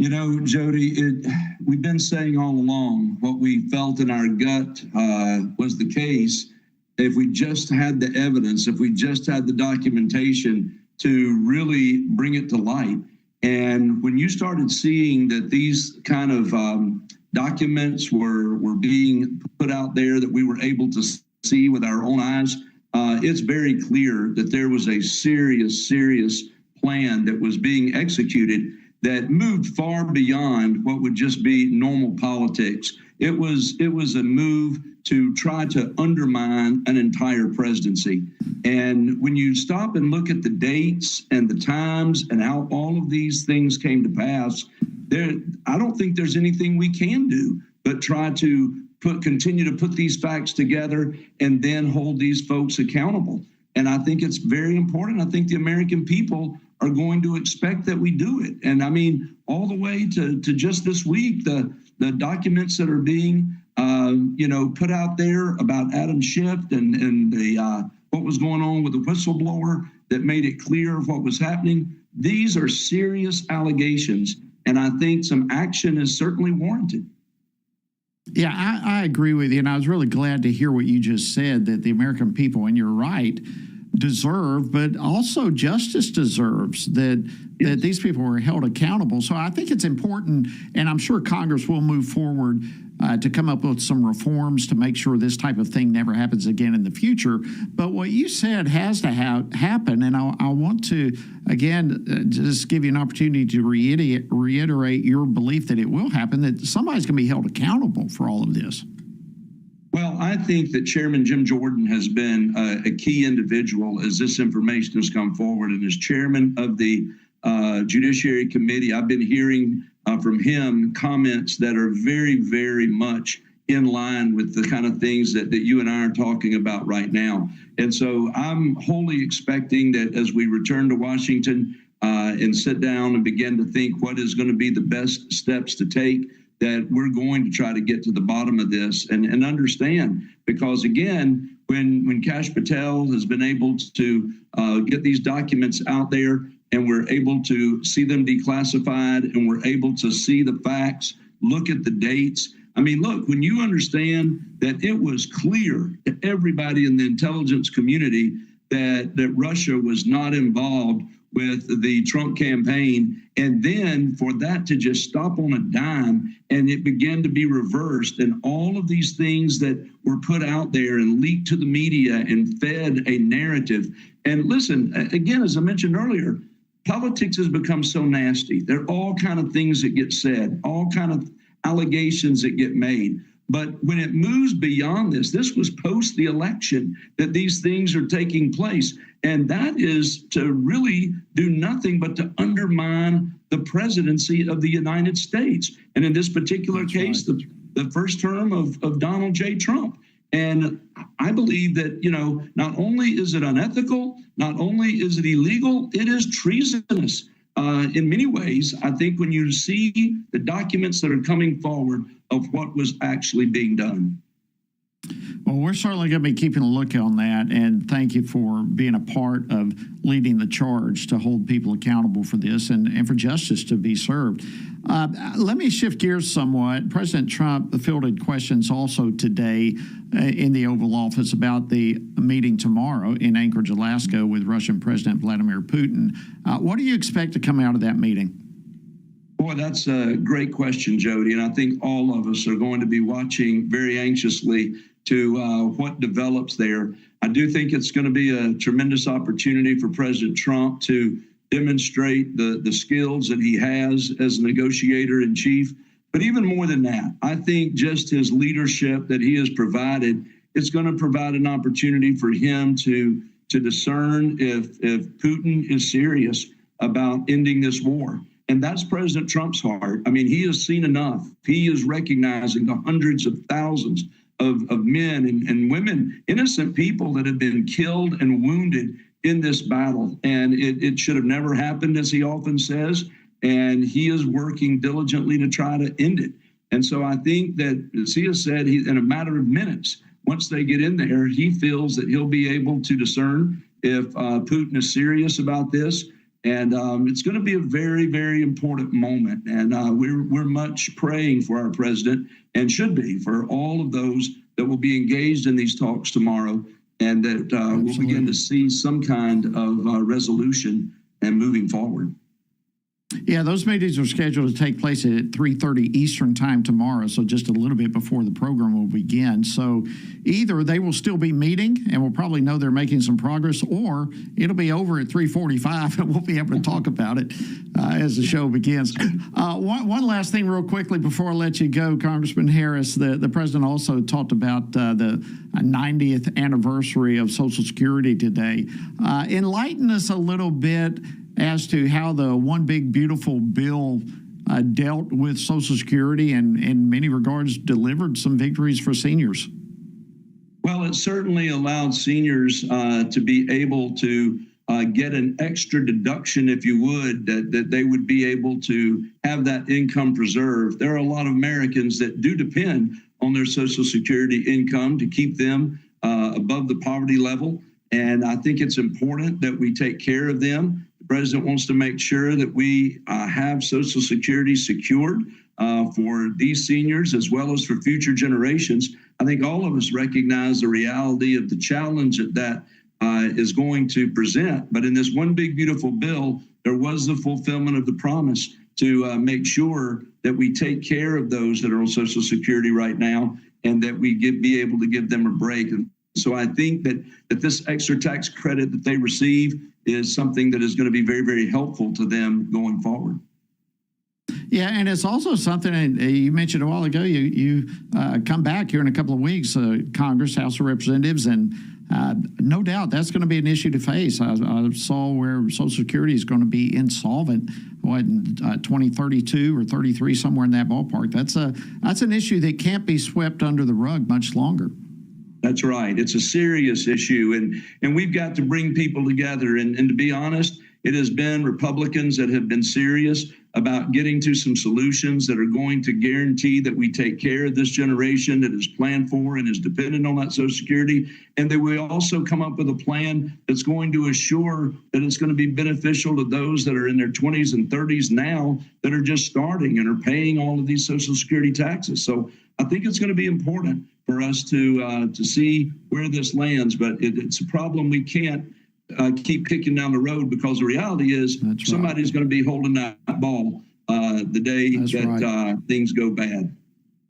Jody, we've been saying all along what we felt in our gut was the case. If we just had the evidence, if we just had the documentation to really bring it to light. And when you started seeing that these kind of documents were being put out there that we were able to see with our own eyes, it's very clear that there was a serious plan that was being executed that moved far beyond what would just be normal politics. It was a move to try to undermine an entire presidency. And when you stop and look at the dates and the times and how all of these things came to pass, I don't think there's anything we can do but try to continue to put these facts together and then hold these folks accountable. And I think it's very important. I think the American people are going to expect that we do it. And I mean, all the way to just this week, the documents that are being put out there about Adam Schiff and the what was going on with the whistleblower that made it clear of what was happening. These are serious allegations, and I think some action is certainly warranted. Yeah, I agree with you, and I was really glad to hear what you just said, that the American people, and you're right, deserve, but also justice deserves that these people were held accountable. So I think it's important, and I'm sure Congress will move forward to come up with some reforms to make sure this type of thing never happens again in the future. But what you said has to happen, and I want to, again, just give you an opportunity to reiterate your belief that it will happen, that somebody's going to be held accountable for all of this. Well, I think that Chairman Jim Jordan has been a key individual as this information has come forward. And as chairman of the Judiciary Committee, I've been hearing from him comments that are very, very much in line with the kind of things that you and I are talking about right now. And so I'm wholly expecting that as we return to Washington and sit down and begin to think what is going to be the best steps to take, that we're going to try to get to the bottom of this and understand, because again, when Kash Patel has been able to get these documents out there and we're able to see them declassified and we're able to see the facts, look at the dates. I mean, look, when you understand that it was clear to everybody in the intelligence community that Russia was not involved with the Trump campaign, and then for that to just stop on a dime and it began to be reversed, and all of these things that were put out there and leaked to the media and fed a narrative. And listen, again, as I mentioned earlier, politics has become so nasty. There are all kind of things that get said, all kind of allegations that get made. But when it moves beyond this was post the election that these things are taking place. And that is to really do nothing but to undermine the presidency of the United States. And in this particular case, right, the first term of Donald J. Trump. And I believe that, not only is it unethical, not only is it illegal, it is treasonous. In many ways, I think when you see the documents that are coming forward of what was actually being done. Well, we're certainly going to be keeping a look on that, and thank you for being a part of leading the charge to hold people accountable for this and for justice to be served. Let me shift gears somewhat. President Trump fielded questions also today in the Oval Office about the meeting tomorrow in Anchorage, Alaska with Russian President Vladimir Putin. What do you expect to come out of that meeting? Boy, that's a great question, Jody. And I think all of us are going to be watching very anxiously to what develops there. I do think it's going to be a tremendous opportunity for President Trump to demonstrate the skills that he has as a negotiator in chief. But even more than that, I think just his leadership that he has provided, it's going to provide an opportunity for him to discern if Putin is serious about ending this war. And that's President Trump's heart. I mean, he has seen enough. He is recognizing the hundreds of thousands of men and women, innocent people that have been killed and wounded in this battle. And it should have never happened, as he often says. And he is working diligently to try to end it. And so I think that, as he has said, in a matter of minutes, once they get in there, he feels that he'll be able to discern if Putin is serious about this. And it's going to be a very, very important moment. And we're much praying for our president, and should be for all of those that will be engaged in these talks tomorrow, and that we'll begin to see some kind of resolution and moving forward. Yeah, those meetings are scheduled to take place at 3:30 Eastern time tomorrow, so just a little bit before the program will begin. So either they will still be meeting and we'll probably know they're making some progress, or it'll be over at 3:45 and we'll be able to talk about it as the show begins. One last thing real quickly before I let you go, Congressman Harris, the president also talked about the 90th anniversary of Social Security today. Enlighten us a little bit as to how the One Big Beautiful Bill dealt with Social Security and in many regards delivered some victories for seniors. Well, it certainly allowed seniors to be able to get an extra deduction, if you would, that they would be able to have that income preserved. There are a lot of Americans that do depend on their Social Security income to keep them above the poverty level. And I think it's important that we take care of them. The president wants to make sure that we have Social Security secured for these seniors as well as for future generations. I think all of us recognize the reality of the challenge that is going to present. But in this One Big Beautiful Bill, there was the fulfillment of the promise to make sure that we take care of those that are on Social Security right now, and that we be able to give them a break. And so I think that this extra tax credit that they receive is something that is going to be very, very helpful to them going forward. Yeah, and it's also something, and you mentioned a while ago, you come back here in a couple of weeks, Congress, House of Representatives, and no doubt that's going to be an issue to face. I saw where Social Security is going to be insolvent, in 2032 or 33, somewhere in that ballpark. That's an issue that can't be swept under the rug much longer. That's right. It's a serious issue, and we've got to bring people together. And to be honest, it has been Republicans that have been serious about getting to some solutions that are going to guarantee that we take care of this generation that is planned for and is dependent on that Social Security, and that we also come up with a plan that's going to assure that it's going to be beneficial to those that are in their 20s and 30s now that are just starting and are paying all of these Social Security taxes. So I think it's going to be important for us to see where this lands, but it's a problem we can't keep kicking down the road, because the reality is somebody's going to be holding that ball the day things go bad.